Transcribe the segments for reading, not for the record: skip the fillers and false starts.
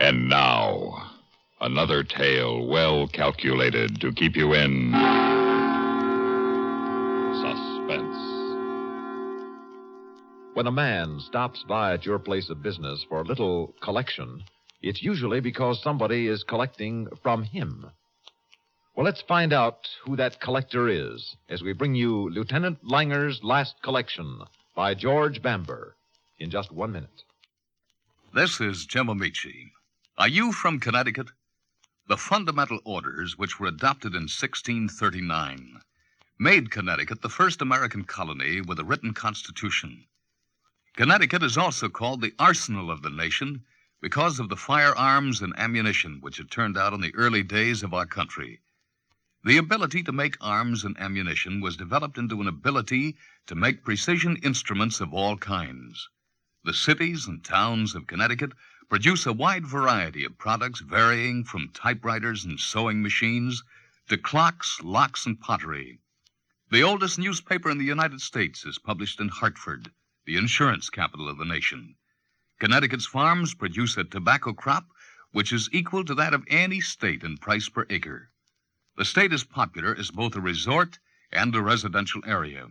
And now, another tale well calculated to keep you in suspense. When a man stops by at your place of business for a little collection, it's usually because somebody is collecting from him. Well, let's find out who that collector is as we bring you Lieutenant Langer's Last Collection by George Bamber in just 1 minute. This is Jim Amici. Are you from Connecticut? The Fundamental Orders, which were adopted in 1639, made Connecticut the first American colony with a written constitution. Connecticut is also called the arsenal of the nation because of the firearms and ammunition which it turned out in the early days of our country. The ability to make arms and ammunition was developed into an ability to make precision instruments of all kinds. The cities and towns of Connecticut produce a wide variety of products varying from typewriters and sewing machines to clocks, locks, and pottery. The oldest newspaper in the United States is published in Hartford, the insurance capital of the nation. Connecticut's farms produce a tobacco crop which is equal to that of any state in price per acre. The state is popular as both a resort and a residential area.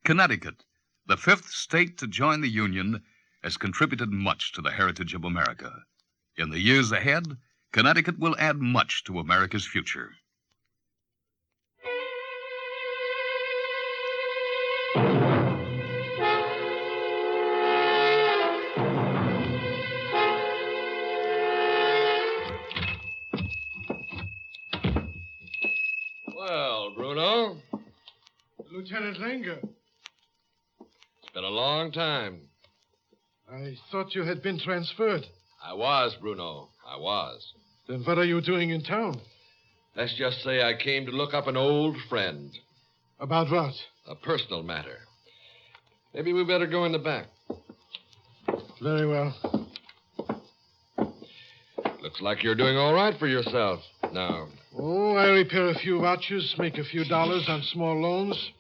Connecticut, the fifth state to join the Union, has contributed much to the heritage of America. In the years ahead, Connecticut will add much to America's future. Well, Bruno, Lieutenant Langer, it's been a long time. I thought you had been transferred. I was, Bruno. I was. Then what are you doing in town? Let's just say I came to look up an old friend. About what? A personal matter. Maybe we better go in the back. Very well. Looks like you're doing all right for yourself now. Oh, I repair a few watches, make a few dollars on small loans.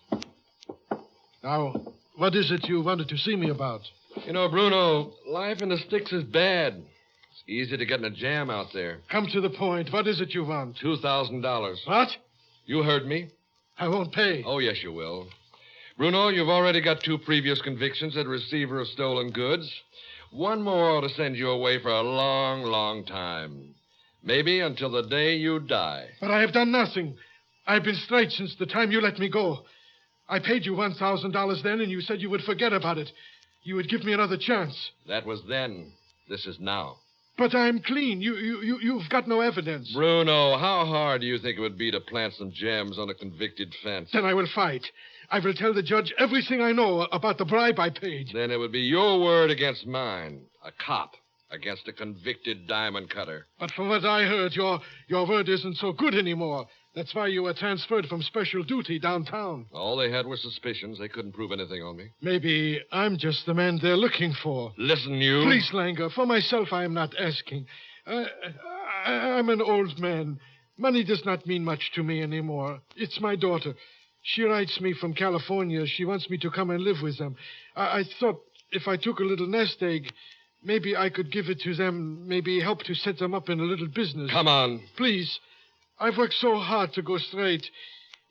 Now, what is it you wanted to see me about? You know, Bruno, life in the sticks is bad. It's easy to get in a jam out there. Come to the point. What is it you want? $2,000. What? You heard me. I won't pay. Oh, yes, you will. Bruno, you've already got 2 previous convictions as receiver of stolen goods. 1 more ought to send you away for a long, long time. Maybe until the day you die. But I have done nothing. I've been straight since the time you let me go. I paid you $1,000 then, and you said you would forget about it. You would give me another chance. That was then. This is now. But I'm clean. You've got no evidence. Bruno, how hard do you think it would be to plant some gems on a convicted fence? Then I will fight. I will tell the judge everything I know about the bribe I paid. Then it would be your word against mine. A cop against a convicted diamond cutter. But from what I heard, your word isn't so good anymore. That's why you were transferred from special duty downtown. All they had were suspicions. They couldn't prove anything on me. Maybe I'm just the man they're looking for. Listen, you. Please, Langer, for myself I am not asking. I'm an old man. Money does not mean much to me anymore. It's my daughter. She writes me from California. She wants me to come and live with them. I thought if I took a little nest egg, maybe I could give it to them, maybe help to set them up in a little business. Come on. Please. I've worked so hard to go straight.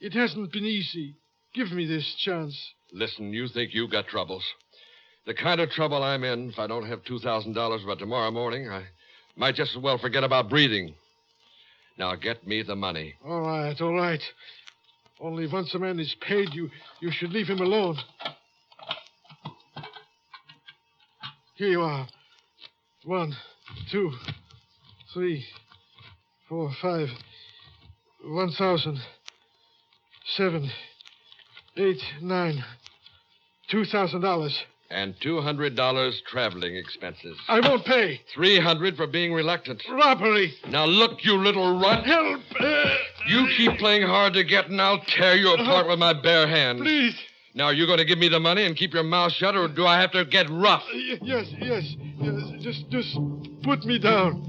It hasn't been easy. Give me this chance. Listen, you think you got troubles. The kind of trouble I'm in, if I don't have $2,000 by tomorrow morning, I might just as well forget about breathing. Now get me the money. All right. Only once a man is paid, you should leave him alone. Here you are. 1, 2, 3, 4, 5... 1,000, 7, 8, 9, $2,000. And $200 traveling expenses. I won't pay. $300 for being reluctant. Robbery. Now look, you little runt. Help. You keep playing hard to get, and I'll tear you apart with my bare hands. Please. Now, are you going to give me the money and keep your mouth shut, or do I have to get rough? Yes. Just put me down.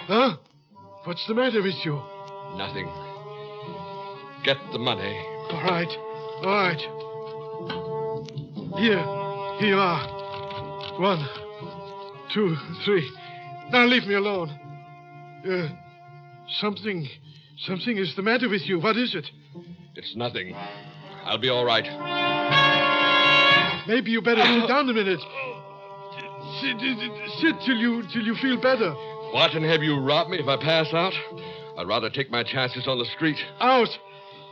Huh? What's the matter with you? Nothing. Get the money. All right. Here you are. 1, 2, 3. Now leave me alone. Something is the matter with you. What is it? It's nothing. I'll be all right. Maybe you better sit down a minute. Sit till you feel better. What, and have you robbed me if I pass out? I'd rather take my chances on the street. Out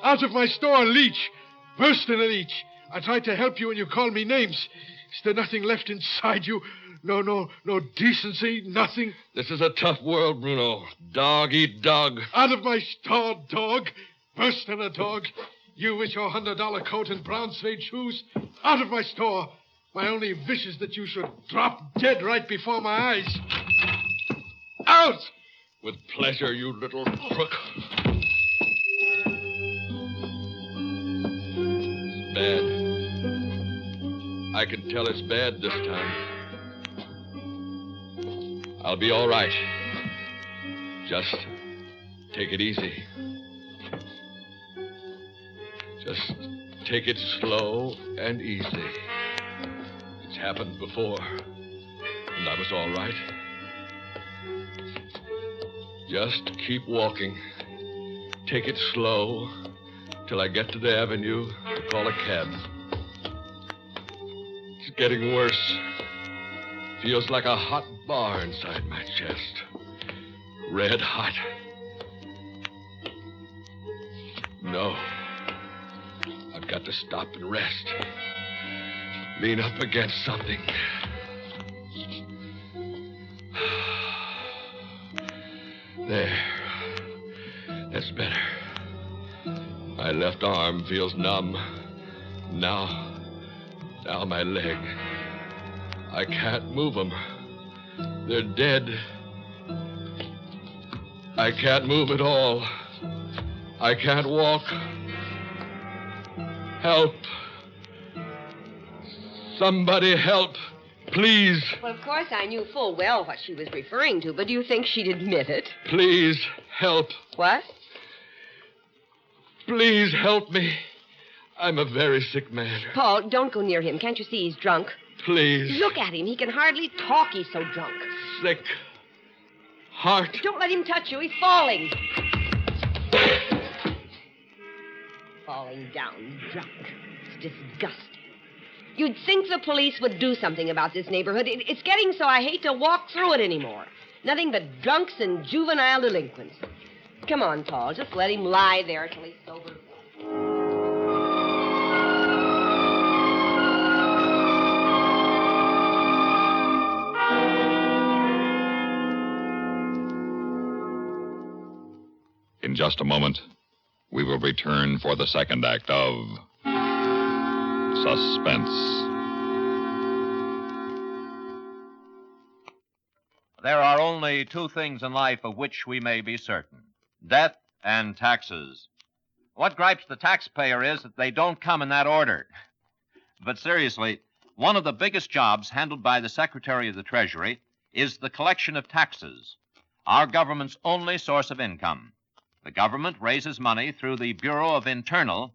of my store, leech. Worse than a leech. I tried to help you and you called me names. Is there nothing left inside you? No decency, nothing? This is a tough world, Bruno. Dog eat dog. Out of my store, dog. Worse than a dog. You with your $100 coat and brown suede shoes. Out of my store. My only wish is that you should drop dead right before my eyes. Out! With pleasure, you little crook. It's bad. I can tell it's bad this time. I'll be all right. Just take it easy. Just take it slow and easy. It's happened before, and I was all right. Just keep walking. Take it slow till I get to the avenue to call a cab. It's getting worse. Feels like a hot bar inside my chest. Red hot. No. I've got to stop and rest. Lean up against something. There. That's better. My left arm feels numb. Now my leg. I can't move them. They're dead. I can't move at all. I can't walk. Help. Somebody help. Please. Well, of course, I knew full well what she was referring to, but do you think she'd admit it? Please help. What? Please help me. I'm a very sick man. Paul, don't go near him. Can't you see he's drunk? Please. Look at him. He can hardly talk. He's so drunk. Sick. Heart. Don't let him touch you. He's falling. Falling down drunk. It's disgusting. You'd think the police would do something about this neighborhood. It's getting so I hate to walk through it anymore. Nothing but drunks and juvenile delinquents. Come on, Paul. Just let him lie there till he's sober. In just a moment, we will return for the second act of Suspense. There are only two things in life of which we may be certain: death and taxes. What gripes the taxpayer is that they don't come in that order. But seriously, one of the biggest jobs handled by the Secretary of the Treasury is the collection of taxes, our government's only source of income. The government raises money through the Bureau of Internal.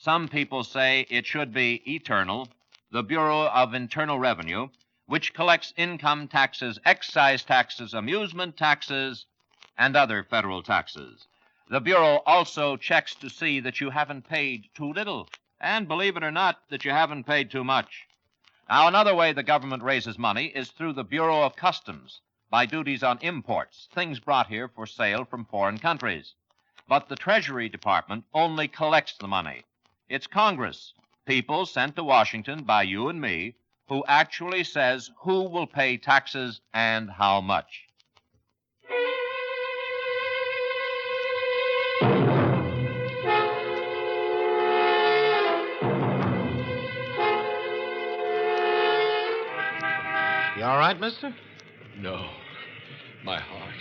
Some people say it should be eternal, the Bureau of Internal Revenue, which collects income taxes, excise taxes, amusement taxes, and other federal taxes. The Bureau also checks to see that you haven't paid too little, and believe it or not, that you haven't paid too much. Now, another way the government raises money is through the Bureau of Customs, by duties on imports, things brought here for sale from foreign countries. But the Treasury Department only collects the money. It's Congress, people sent to Washington by you and me, who actually says who will pay taxes and how much. You all right, mister? No. My heart.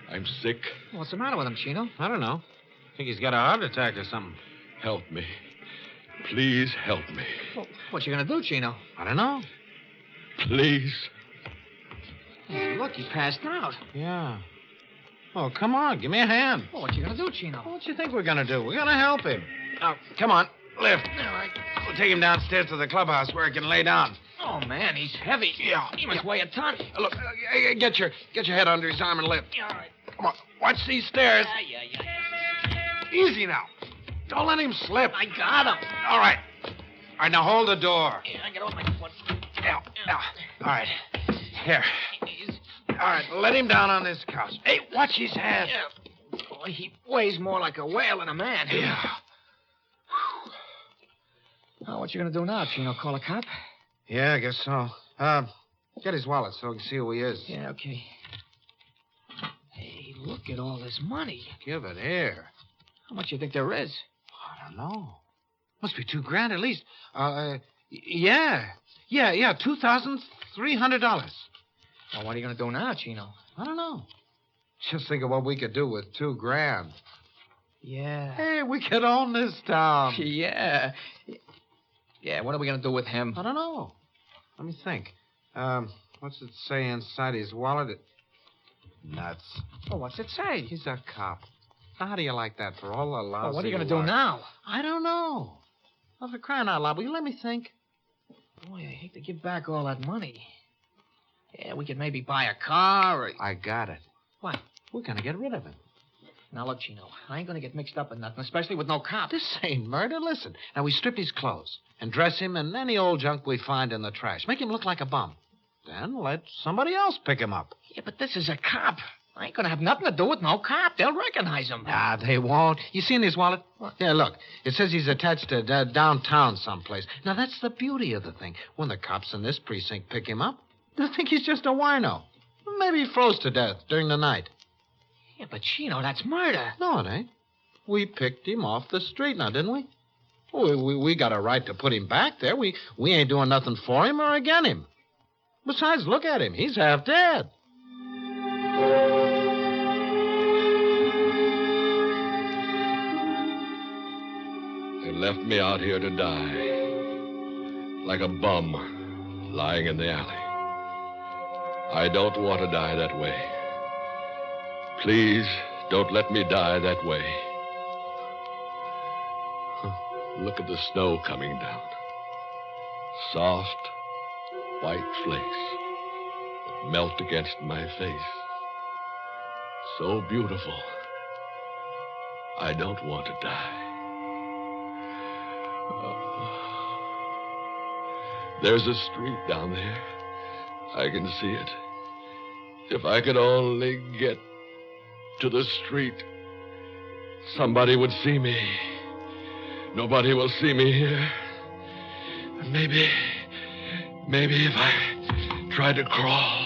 I'm sick. What's the matter with him, Chino? I don't know. Think he's got a heart attack or something. Help me. Please help me. Well, what you gonna do, Chino? I don't know. Please. Hey, look, he passed out. Yeah. Oh, come on, give me a hand. Well, what you gonna do, Chino? What you think we're gonna do? We're gonna help him. Now, come on, lift. All right. We'll take him downstairs to the clubhouse where he can lay down. Oh, man, he's heavy. Yeah. He must weigh a ton. Look, get your head under his arm and lift. Yeah, all right. Come on, watch these stairs. Yeah. Easy now. Don't let him slip. I got him. All right. All right, now hold the door. Yeah, I get off my foot. Yeah. All right. Here. He's... All right, let him down on this couch. Hey, watch his head. Yeah. Boy, he weighs more like a whale than a man. Yeah. Oh, what you gonna do now, Chino? Call a cop? Yeah, I guess so. Get his wallet so we can see who he is. Yeah, okay. Hey, look at all this money. Give it here. How much you think there is? I don't know. Must be $2,000 at least. Yeah, $2,300. Well, what are you gonna do now, Chino? I don't know. Just think of what we could do with $2,000. Yeah. Hey, we could own this town. Yeah. Yeah, what are we gonna do with him? I don't know. Let me think. What's it say inside his wallet? Nuts. Oh, what's it say? He's a cop. Now, how do you like that for all the lousy Well, what are you gonna do now? I don't know. Well, for crying out loud, will you let me think? Boy, I hate to give back all that money. Yeah, we could maybe buy a car or... I got it. What? We're gonna get rid of him. Now, look, Chino, I ain't gonna get mixed up in nothing, especially with no cops. This ain't murder. Listen. Now, we strip his clothes and dress him in any old junk we find in the trash. Make him look like a bum. Then let somebody else pick him up. Yeah, but this is a cop. I ain't gonna have nothing to do with no cop. They'll recognize him. Nah, they won't. You see in his wallet? What? Yeah, look. It says he's attached to downtown someplace. Now, that's the beauty of the thing. When the cops in this precinct pick him up, they'll think he's just a wino. Maybe he froze to death during the night. Yeah, but Chino, that's murder. No, it ain't. We picked him off the street now, didn't we? We got a right to put him back there. We ain't doing nothing for him or against him. Besides, look at him. He's half dead. They left me out here to die. Like a bum lying in the alley. I don't want to die that way. Please, don't let me die that way. Look at the snow coming down. Soft, white flakes that melt against my face. So beautiful. I don't want to die. There's a street down there. I can see it. If I could only get to the street, somebody would see me. Nobody will see me here. Maybe if I tried to crawl.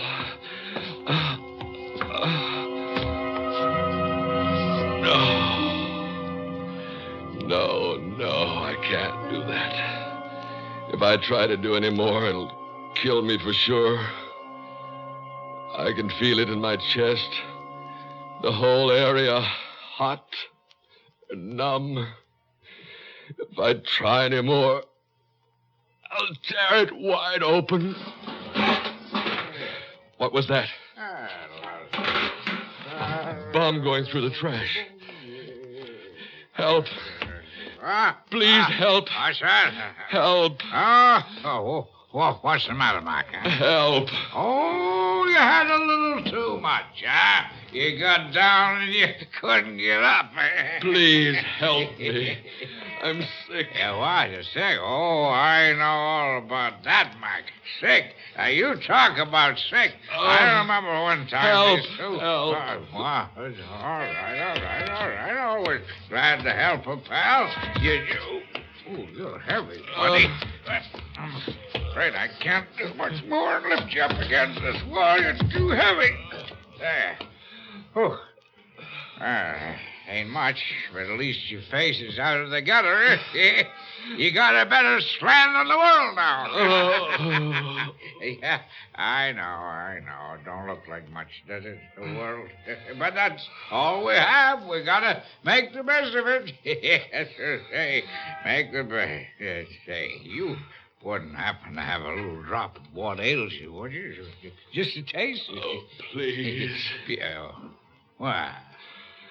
No, I can't do that. If I try to do any more, it'll kill me for sure. I can feel it in my chest. The whole area hot and numb. If I try any more, I'll tear it wide open. What was that? Bum going through the trash. Help. Please help. What's that? Help. What's the matter, Mac? Help. Oh, you had a little too much, huh? You got down and you couldn't get up. Please help me. I'm sick. Yeah, what? You're sick? Oh, I know all about that, Mac. Sick? Now, you talk about sick. I remember one time. Help. These two... Help. All right. Always glad to help a pal. Oh, you're heavy, buddy. I'm afraid I can't do much more than lift you up against this wall. You're too heavy. There. Oh. Ain't much, but at least your face is out of the gutter. You got a better slant in the world now. Yeah, I know. Don't look like much, does it, the world? But that's all we have. We gotta make the best of it. Yes, sir. Say, make the best. Yes, say, you wouldn't happen to have a little drop of what ails you, would you? Just a taste. Oh, please. Yeah. Why?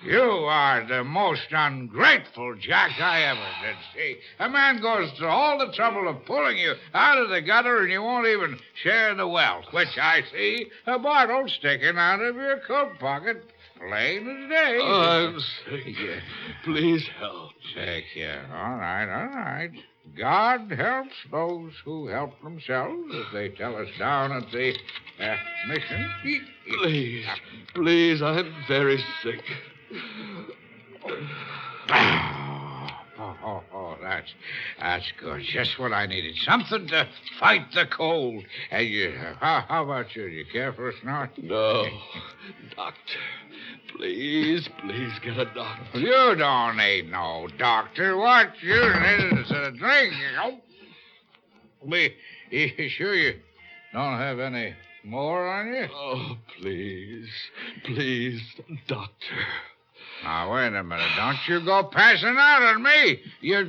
You are the most ungrateful Jack I ever did see. A man goes through all the trouble of pulling you out of the gutter, and you won't even share the wealth, which I see a bottle sticking out of your coat pocket, plain as day. I'm sick. Please help. Sick, yeah. All right. God helps those who help themselves, as they tell us down at the mission. Please, I'm very sick. Oh, that's good. Just what I needed. Something to fight the cold. How about you? Do you care for a snort? No. Doctor, please get a doctor. You don't need no doctor. What you need is a drink, you know. You sure you don't have any more on you? Oh, please, doctor. Now, wait a minute. Don't you go passing out on me. Well,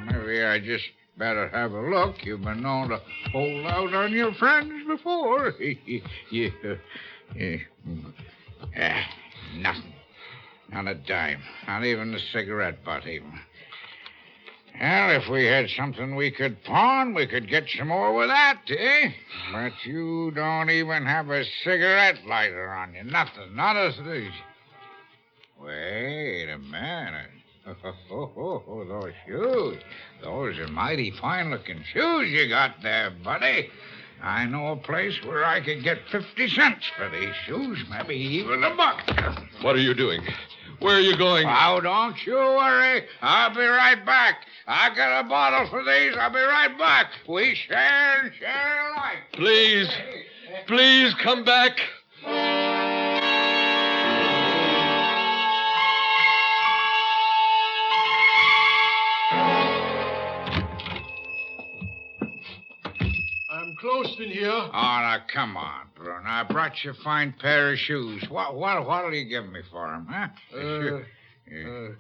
maybe I just better have a look. You've been known to hold out on your friends before. Nothing. Not a dime. Not even a cigarette butt, even. Well, if we had something we could pawn, we could get some more with that, eh? But you don't even have a cigarette lighter on you. Nothing. Not a thing. Wait a minute. Oh, those shoes. Those are mighty fine-looking shoes you got there, buddy. I know a place where I could get 50 cents for these shoes, maybe even $1. What are you doing? Where are you going? Oh, don't you worry. I'll be right back. I got a bottle for these. I'll be right back. We share and share alike. Please come back. I'm closed in here. Oh, now, come on, Bruno. I brought you a fine pair of shoes. What'll you give me for them, huh?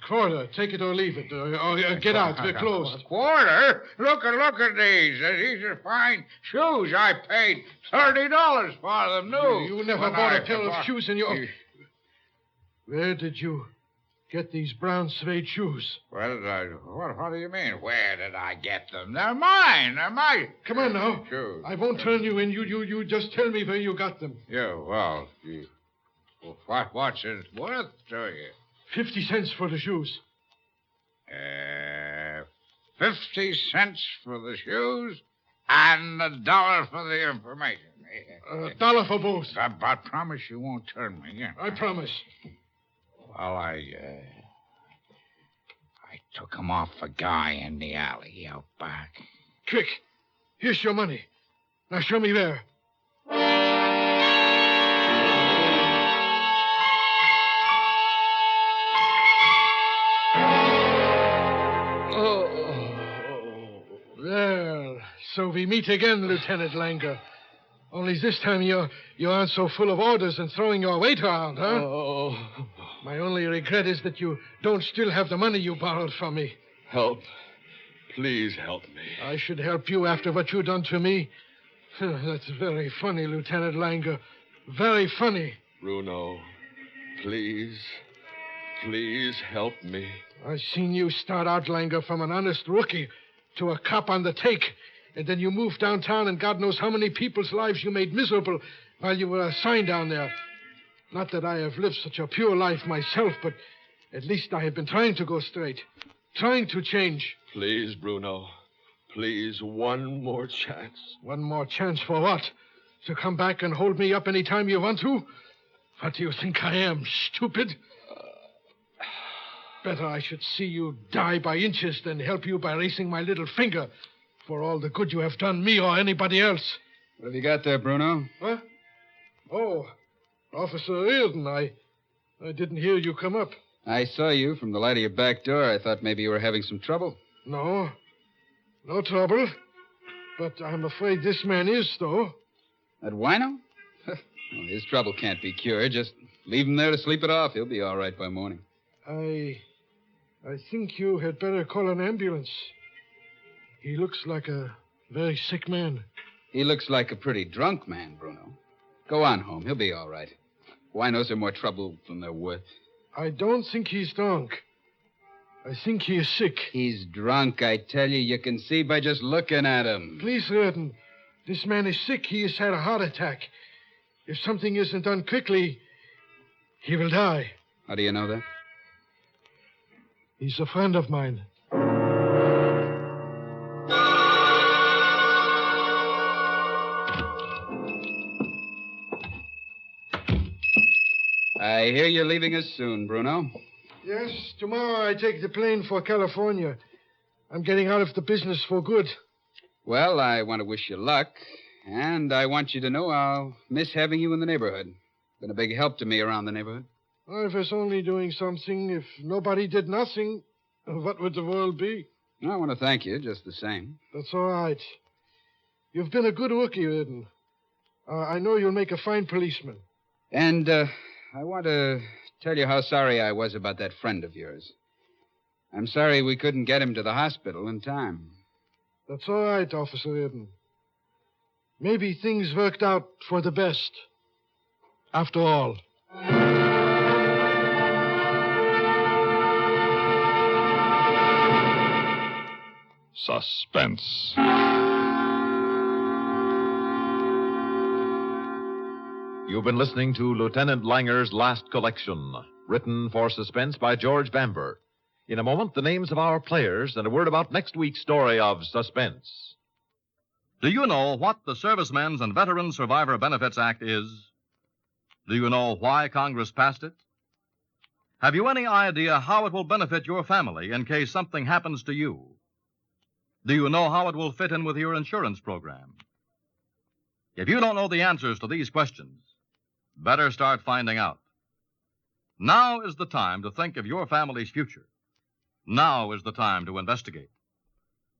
Quarter. Take it or leave it. Or get out. They're closed. A quarter? Look at these. These are fine shoes. I paid $30 for them, new. You never bought a pair of shoes in your... Where did you get these brown suede shoes? What do you mean? Where did I get them? They're mine. They're mine. Come on now. Shoes. I won't turn you in. You just tell me where you got them. Yeah, well, what's it worth to you? 50 cents for the shoes. 50 cents for the shoes and $1 for the information. $1 for both. I promise you won't turn me in. I promise. Well, I took him off a guy in the alley out back. Quick. Here's your money. Now show me where. Well, so we meet again, Lieutenant Langer. Only this time you aren't so full of orders and throwing your weight around, huh? Oh. My only regret is that you don't still have the money you borrowed from me. Help. Please help me. I should help you after what you done to me. That's very funny, Lieutenant Langer. Very funny. Bruno, please help me. I seen you start out, Langer, from an honest rookie to a cop on the take. And then you moved downtown, and God knows how many people's lives you made miserable while you were assigned down there. Not that I have lived such a pure life myself, but at least I have been trying to go straight, trying to change. Please, Bruno. Please, one more chance. One more chance for what? To come back and hold me up any time you want to? What do you think I am, stupid? Better I should see you die by inches than help you by raising my little finger for all the good you have done me or anybody else. What have you got there, Bruno? What? Oh, Officer Reardon, I didn't hear you come up. I saw you from the light of your back door. I thought maybe you were having some trouble. No trouble. But I'm afraid this man is, though. That wino? Well, his trouble can't be cured. Just leave him there to sleep it off. He'll be all right by morning. I think you had better call an ambulance. He looks like a very sick man. He looks like a pretty drunk man, Bruno. Go on home. He'll be all right. Winos are more trouble than they're worth. I don't think he's drunk. I think he is sick. He's drunk, I tell you. You can see by just looking at him. Please, Reardon. This man is sick. He has had a heart attack. If something isn't done quickly, he will die. How do you know that? He's a friend of mine. I hear you're leaving us soon, Bruno. Yes, tomorrow I take the plane for California. I'm getting out of the business for good. Well, I want to wish you luck, and I want you to know I'll miss having you in the neighborhood. Been a big help to me around the neighborhood. I was only doing something. If nobody did nothing, what would the world be? I want to thank you just the same. That's all right. You've been a good rookie, Reardon. I know you'll make a fine policeman. And I want to tell you how sorry I was about that friend of yours. I'm sorry we couldn't get him to the hospital in time. That's all right, Officer Reardon. Maybe things worked out for the best. After all. Suspense. You've been listening to Lieutenant Langer's Last Collection, written for Suspense by George Bamber. In a moment, the names of our players and a word about next week's story of Suspense. Do you know what the Servicemen's and Veterans Survivor Benefits Act is? Do you know why Congress passed it? Have you any idea how it will benefit your family in case something happens to you? Do you know how it will fit in with your insurance program? If you don't know the answers to these questions, better start finding out. Now is the time to think of your family's future. Now is the time to investigate.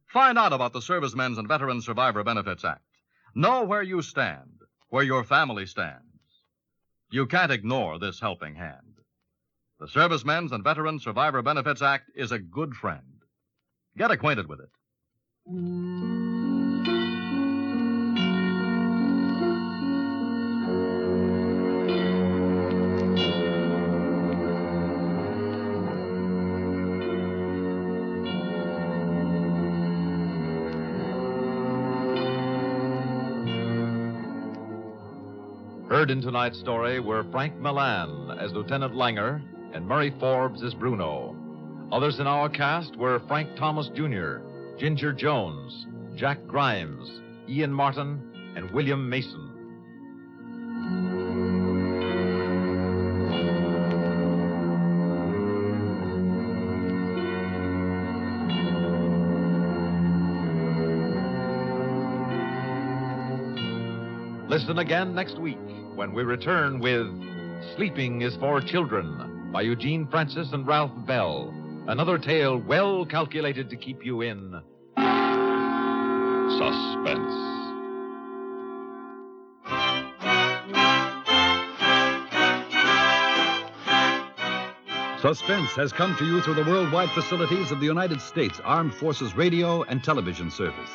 Find out about the Servicemen's and Veterans Survivor Benefits Act. Know where you stand, where your family stands. You can't ignore this helping hand. The Servicemen's and Veterans Survivor Benefits Act is a good friend. Get acquainted with it. Heard in tonight's story were Frank Milan as Lieutenant Langer and Murray Forbes as Bruno. Others in our cast were Frank Thomas Jr., Ginger Jones, Jack Grimes, Ian Martin, and William Mason. Listen again next week when we return with Sleeping is for Children by Eugene Francis and Ralph Bell. Another tale well calculated to keep you in Suspense. Suspense has come to you through the worldwide facilities of the United States Armed Forces Radio and Television Service.